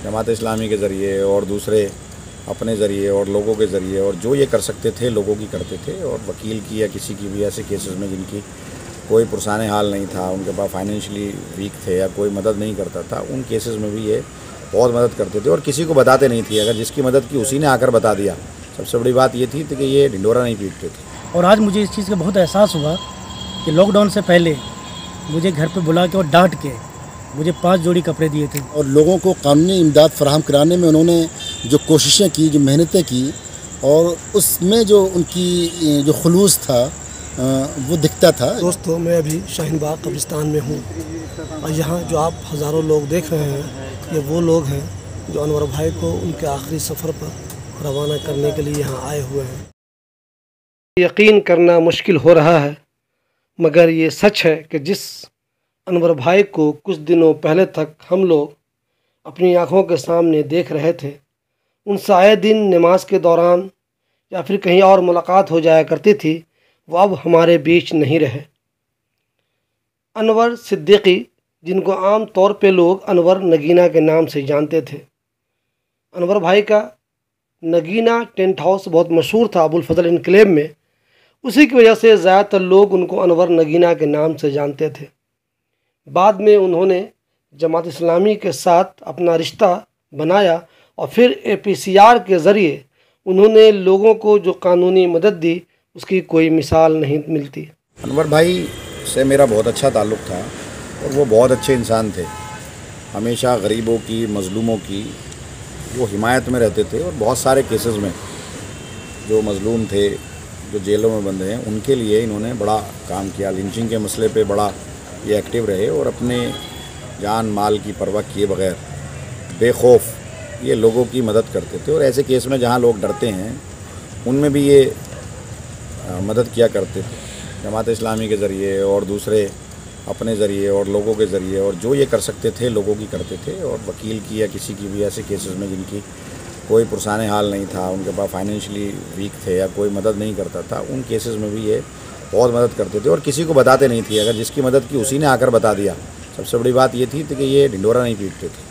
जमात इस्लामी के ज़रिए और दूसरे अपने ज़रिए और लोगों के ज़रिए, और जो ये कर सकते थे लोगों की करते थे। और वकील की या किसी की भी ऐसे केसेस में जिनकी कोई पुरसाने हाल नहीं था, उनके पास फाइनेंशियली वीक थे या कोई मदद नहीं करता था, उन केसेस में भी ये बहुत मदद करते थे और किसी को बताते नहीं थे। अगर जिसकी मदद की उसी ने आकर बता दिया। सबसे बड़ी बात ये थी कि ये ढिंढोरा नहीं पीटते थे। और आज मुझे इस चीज़ का बहुत एहसास हुआ कि लॉकडाउन से पहले मुझे घर पे बुला के और डांट के मुझे 5 जोड़ी कपड़े दिए थे। और लोगों को कानूनी इमदाद फराहम कराने में उन्होंने जो कोशिशें की, जो मेहनतें की, और उसमें जो उनकी जो खुलूस था वो दिखता था। दोस्तों, मैं अभी शाहीन बाग कब्रिस्तान में हूँ और यहाँ जो आप हज़ारों लोग देख रहे हैं, ये वो लोग हैं जो अनवर भाई को उनके आखिरी सफ़र पर रवाना करने के लिए यहाँ आए हुए हैं। यकीन करना मुश्किल हो रहा है, मगर ये सच है कि जिस अनवर भाई को कुछ दिनों पहले तक हम लोग अपनी आँखों के सामने देख रहे थे, उनसे आए दिन नमाज के दौरान या फिर कहीं और मुलाकात हो जाया करती थी, वो अब हमारे बीच नहीं रहे। अनवर सिद्दीकी, जिनको आम तौर पे लोग अनवर नगीना के नाम से जानते थे। अनवर भाई का नगीना टेंट हाउस बहुत मशहूर था अबुल फजल इनकलेव में, उसी की वजह से ज़्यादातर लोग उनको अनवर नगीना के नाम से जानते थे। बाद में उन्होंने जमात इस्लामी के साथ अपना रिश्ता बनाया और फिर APCR के ज़रिए उन्होंने लोगों को जो कानूनी मदद दी, उसकी कोई मिसाल नहीं मिलती। अनवर भाई से मेरा बहुत अच्छा ताल्लुक़ था और वो बहुत अच्छे इंसान थे। हमेशा गरीबों की, मज़लूमों की वो हिमायत में रहते थे और बहुत सारे केसेस में जो मज़लूम थे, जो जेलों में बंद हैं, उनके लिए इन्होंने बड़ा काम किया। लिंचिंग के मसले पे बड़ा ये एक्टिव रहे और अपने जान माल की परवाह किए बगैर बेखौफ ये लोगों की मदद करते थे। और ऐसे केस में जहाँ लोग डरते हैं उनमें भी ये मदद किया करते थे, जमात इस्लामी के ज़रिए और दूसरे अपने ज़रिए और लोगों के ज़रिए, और जो ये कर सकते थे लोगों की करते थे। और वकील की या किसी की भी ऐसे केसेस में जिनकी कोई पुरसाने हाल नहीं था, उनके पास फाइनेंशियली वीक थे या कोई मदद नहीं करता था, उन केसेस में भी ये बहुत मदद करते थे और किसी को बताते नहीं थे। अगर जिसकी मदद की उसी ने आकर बता दिया। सबसे बड़ी बात ये थी कि ये ढिंढोरा नहीं पीटते थे।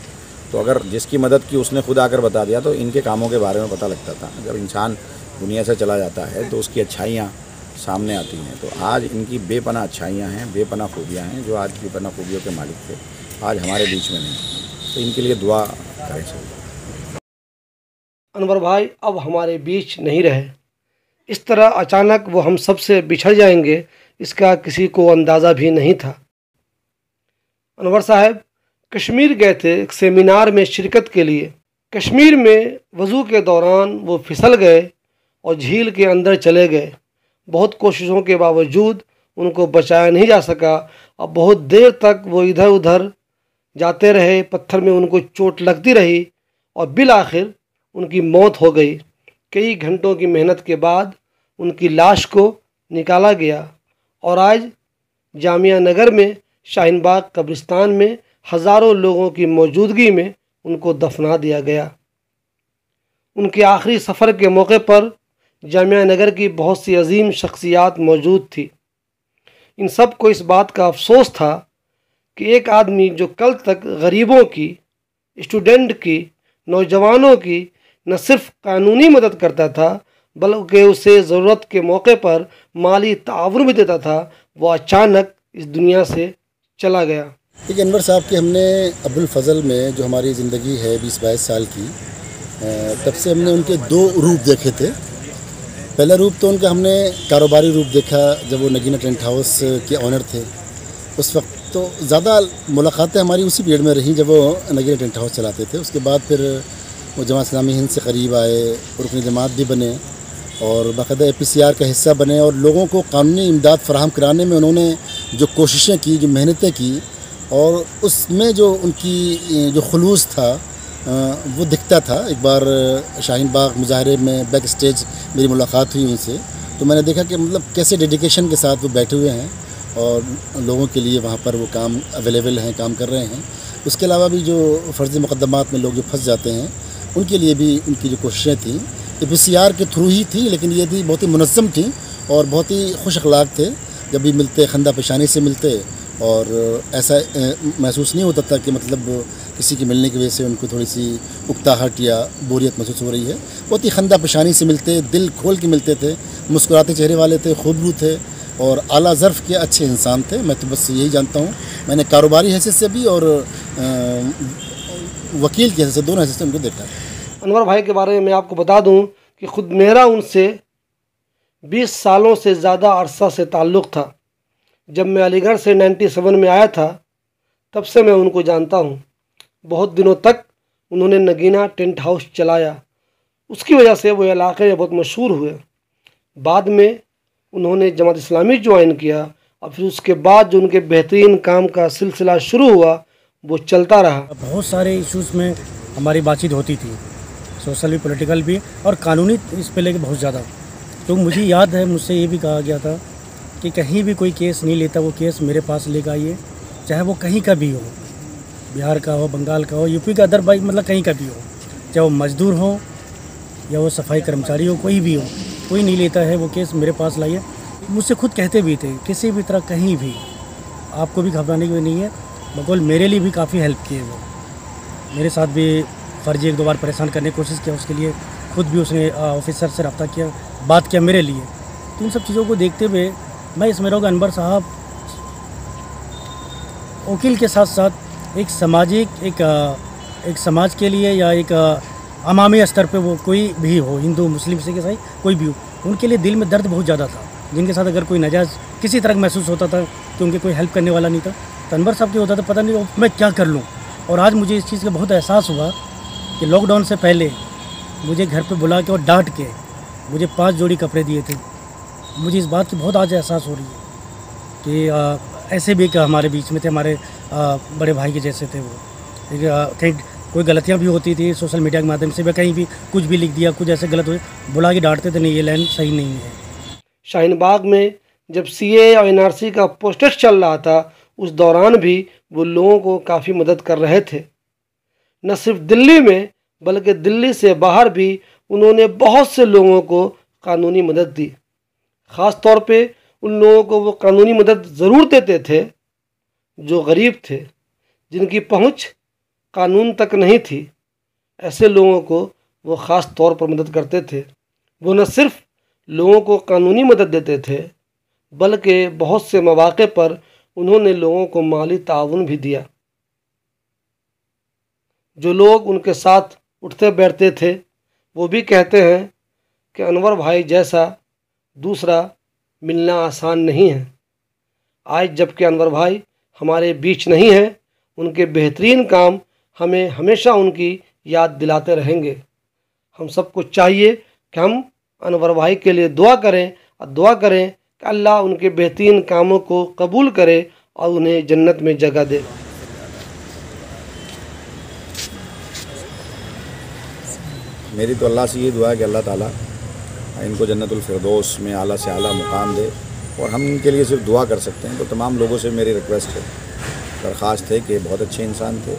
तो अगर जिसकी मदद की उसने खुद आकर बता दिया तो इनके कामों के बारे में पता लगता था। जब इंसान दुनिया से चला जाता है तो उसकी अच्छाइयाँ सामने आती हैं। तो आज इनकी बेपनाह अच्छाइयाँ हैं, बेपनाह खूबियाँ हैं, जो आज बेपनाह खूबियों के मालिक थे आज हमारे बीच में नहीं। तो इनके लिए दुआ करें सब। अनवर भाई अब हमारे बीच नहीं रहे। इस तरह अचानक वो हम सब से बिछड़ जाएंगे, इसका किसी को अंदाज़ा भी नहीं था। अनवर साहब कश्मीर गए थे एक सेमिनार में शिरकत के लिए। कश्मीर में वज़ू के दौरान वो फिसल गए और झील के अंदर चले गए। बहुत कोशिशों के बावजूद उनको बचाया नहीं जा सका और बहुत देर तक वो इधर उधर जाते रहे, पत्थर में उनको चोट लगती रही और बिल आखिर उनकी मौत हो गई। कई घंटों की मेहनत के बाद उनकी लाश को निकाला गया और आज जामिया नगर में शाहीन बाग कब्रिस्तान में हज़ारों लोगों की मौजूदगी में उनको दफना दिया गया। उनके आखिरी सफ़र के मौके पर जामिया नगर की बहुत सी अजीम शख्सियात मौजूद थी। इन सब को इस बात का अफसोस था कि एक आदमी जो कल तक गरीबों की, स्टूडेंट की, नौजवानों की न सिर्फ कानूनी मदद करता था बल्कि उसे ज़रूरत के मौके पर माली ताउन भी देता था, वो अचानक इस दुनिया से चला गया। देखिए अनवर साहब की हमने अबुल फजल में जो हमारी ज़िंदगी है 20-22 साल की, तब से हमने उनके 2 रूप देखे थे। पहला रूप तो उनका हमने कारोबारी रूप देखा जब वो नगीना टेंट हाउस के ऑनर थे। उस वक्त तो ज़्यादा मुलाकातें हमारी उसी पीरियड में रहीं जब वो नगीना टेंट हाउस चलाते थे। उसके बाद फिर वो जमात इस्लामी हिंद से करीब आए, रुकन जमात भी बने और बाकायदा APCR का हिस्सा बने और लोगों को कानूनी इमदाद फराहम कराने में उन्होंने जो कोशिशें की, जो मेहनतें की, और उसमें जो उनकी जो खुलूस था वो दिखता था। एक बार शाहीन बाग मुजाहरे में बैक स्टेज मेरी मुलाकात हुई उनसे, तो मैंने देखा कि मतलब कैसे डेडिकेशन के साथ वो बैठे हुए हैं और लोगों के लिए वहाँ पर वो काम अवेलेबल हैं, काम कर रहे हैं। उसके अलावा भी जो फ़र्ज़ी मुक़द्दमात में लोग जो फंस जाते हैं उनके लिए भी उनकी जो कोशिशें थी APCR के थ्रू ही थी, लेकिन ये भी बहुत ही मुनज़्ज़म थी और बहुत ही खुश अखलाक थे। जब भी मिलते खंदा पेशानी से मिलते और ऐसा महसूस नहीं होता था कि मतलब किसी के मिलने की वजह से उनको थोड़ी सी उकताहट या बोरियत महसूस हो रही है। बहुत ही खंदा पेशानी से मिलते, दिल खोल के मिलते थे, मुस्कुराते चेहरे वाले थे, खूबरू थे और आला ज़र्फ़ के अच्छे इंसान थे। मैं तो बस यही जानता हूँ, मैंने कारोबारी हैसियत से भी और वकील की हैसियत से, दोनों हैसियत से उनको देखा है। अनवर भाई के बारे में मैं आपको बता दूं कि ख़ुद मेरा उनसे 20 सालों से ज़्यादा अरसा से ताल्लुक़ था। जब मैं अलीगढ़ से 97 में आया था तब से मैं उनको जानता हूँ। बहुत दिनों तक उन्होंने नगीना टेंट हाउस चलाया, उसकी वजह से वो इलाके में बहुत मशहूर हुए। बाद में उन्होंने जमात इस्लामी ज्वाइन किया और फिर उसके बाद जो उनके बेहतरीन काम का सिलसिला शुरू हुआ वो चलता रहा। बहुत सारे इश्यूज़ में हमारी बातचीत होती थी, सोशल भी, पॉलिटिकल भी और कानूनी इस पे लेके बहुत ज़्यादा। तो मुझे याद है, मुझसे ये भी कहा गया था कि कहीं भी कोई केस नहीं लेता, वो केस मेरे पास लेकर आइए, चाहे वो कहीं का भी हो, बिहार का हो, बंगाल का हो, यूपी का, अदरवाइज मतलब कहीं का भी हो, चाहे वो मजदूर हो या वो सफाई कर्मचारी हो, कोई भी हो, कोई नहीं लेता है वो केस मेरे पास लाइए। मुझसे खुद कहते भी थे, किसी भी तरह कहीं भी आपको भी घबराने की नहीं है। बकौल मेरे लिए भी काफ़ी हेल्प किए वो, मेरे साथ भी फर्जी 1-2 बार परेशान करने की कोशिश किया, उसके लिए खुद भी उसने ऑफिसर से रब्ता किया, बात किया मेरे लिए। तो इन सब चीज़ों को देखते हुए मैं इसमें रहूँगा, अनवर साहब वकील के साथ साथ एक सामाजिक एक समाज के लिए या एक अवामी स्तर पे वो कोई भी हो, हिंदू, मुस्लिम, सिख, ईसाई, कोई भी हो, उनके लिए दिल में दर्द बहुत ज़्यादा था। जिनके साथ अगर कोई नाजायज़ किसी तरह महसूस होता था कि उनके कोई हेल्प करने वाला नहीं था, तो अनवर साहब के होता था पता नहीं मैं क्या कर लूँ। और आज मुझे इस चीज़ का बहुत एहसास हुआ कि लॉकडाउन से पहले मुझे घर पे बुला के और डांट के मुझे 5 जोड़ी कपड़े दिए थे। मुझे इस बात की बहुत आज एहसास हो रही है कि ऐसे भी हमारे बीच में थे, हमारे बड़े भाई के जैसे थे वो। थिंक कोई गलतियाँ भी होती थी सोशल मीडिया के माध्यम से, कहीं भी कुछ भी लिख दिया, कुछ ऐसे गलत हुए, बुला के डांटते थे, नहीं ये लाइन सही नहीं है। शाहीन बाग में जब CAA और NRC का प्रोटेस्ट चल रहा था, उस दौरान भी वो लोगों को काफ़ी मदद कर रहे थे। न सिर्फ दिल्ली में बल्कि दिल्ली से बाहर भी उन्होंने बहुत से लोगों को कानूनी मदद दी। ख़ास तौर पे उन लोगों को वो कानूनी मदद ज़रूर देते थे जो गरीब थे, जिनकी पहुंच कानून तक नहीं थी। ऐसे लोगों को वो ख़ास तौर पर मदद करते थे। वो न सिर्फ लोगों को कानूनी मदद देते थे बल्कि बहुत से मौक़े पर उन्होंने लोगों को माली ताउन भी दिया। जो लोग उनके साथ उठते बैठते थे वो भी कहते हैं कि अनवर भाई जैसा दूसरा मिलना आसान नहीं है। आज जबकि अनवर भाई हमारे बीच नहीं हैं, उनके बेहतरीन काम हमें हमेशा उनकी याद दिलाते रहेंगे। हम सबको चाहिए कि हम अनवर भाई के लिए दुआ करें और दुआ करें कि अल्लाह उनके बेहतरीन कामों को कबूल करे और उन्हें जन्नत में जगह दे। मेरी तो अल्लाह से ये दुआ है कि अल्लाह ताला इनको जन्नतुल फिरदौस में आला से आला मुकाम दे, और हम इनके लिए सिर्फ दुआ कर सकते हैं। तो तमाम लोगों से मेरी रिक्वेस्ट है, दरख्वास्त है कि बहुत अच्छे इंसान थे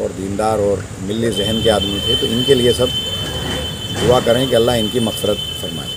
और दीनदार और मिली जहन के आदमी थे। तो इनके लिए सब दुआ करें कि अल्लाह इनकी मग़फ़िरत फरमाए।